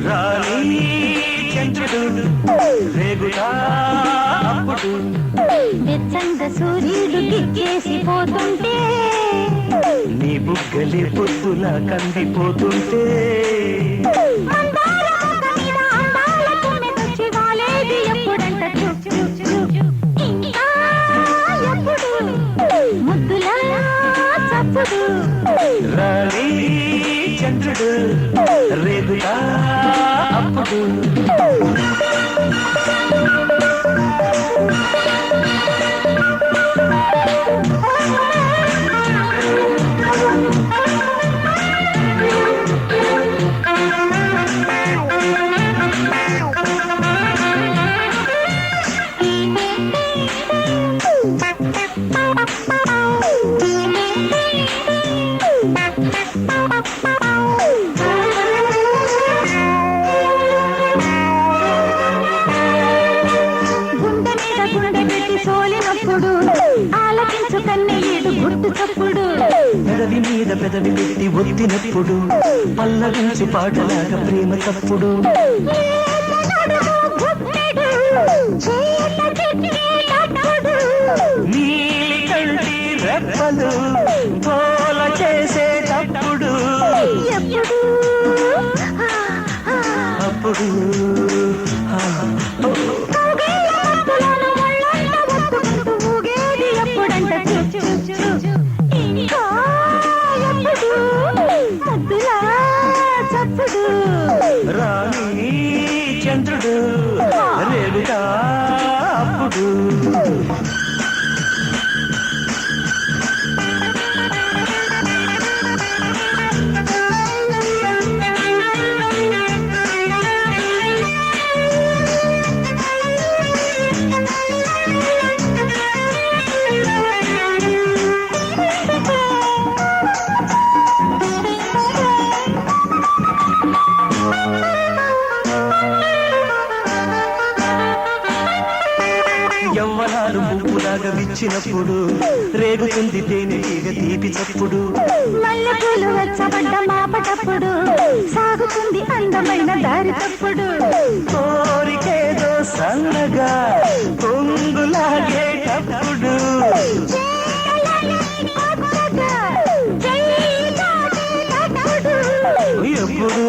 రాణి చంద్రుడు రేగుతా అప్పుడు వెచ్చంగా సూర్యుడు గిచ్చేసిపోతుంటే నీ బుగ్గలి పొద్దులా కందిపోతుంటే ఎప్పుడంట ఇంకా ఎప్పుడు ముద్దులా చప్పుడు రాణి చంద్రుడు రేగుతా అప్పుడు ఆలకించు కన్నయ్యేడు గుట్టు చప్పుడు పెదవి మీద పెదవి పెట్టి ఒత్తినప్పుడు పల్లవించి పాటలాగా ప్రేమ తప్పుడు నీలి కంటి రెప్పలు గోల చేసేటప్పుడు అప్పుడు రాణి చంద్రుడు రేగుతా అప్పుడు యవ్వనాలు పువ్వులాగా విచ్చినప్పుడు రేగుతుంది తేనెటీగ తీపి చప్పుడు మల్లెపూలు వచ్చబడ్డ మాపటప్పుడు సాగుతుంది అందమైన దారి తప్పుడు కోరికేదో సన్నగా పొంగులాగేటప్పుడు ఎప్పుడు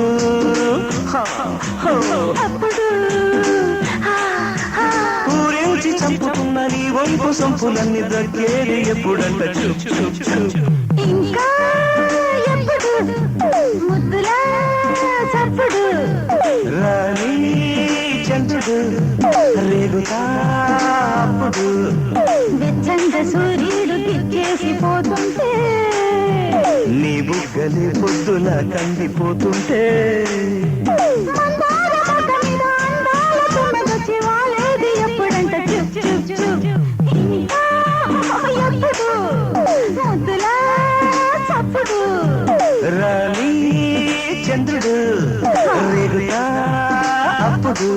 అప్పుడు ఊరేంచి చంపుతున్న నీ వంపు సంపులన్నీ దగ్గేది ఎప్పుడంట ఇంకా ఎప్పుడు ముద్దులా చప్పుడు రాణి చంద్రుడు రేగుతా అప్పుడు వెచ్చంగా సూర్యుడు గిచ్చేసిపోతుంటే నీ బుగ్గలి పొద్దులా కందిపోతుంటే ఎప్పుడంట ముద్దులా చప్పుడు రాణి చంద్రుడు రేగుతా అప్పుడు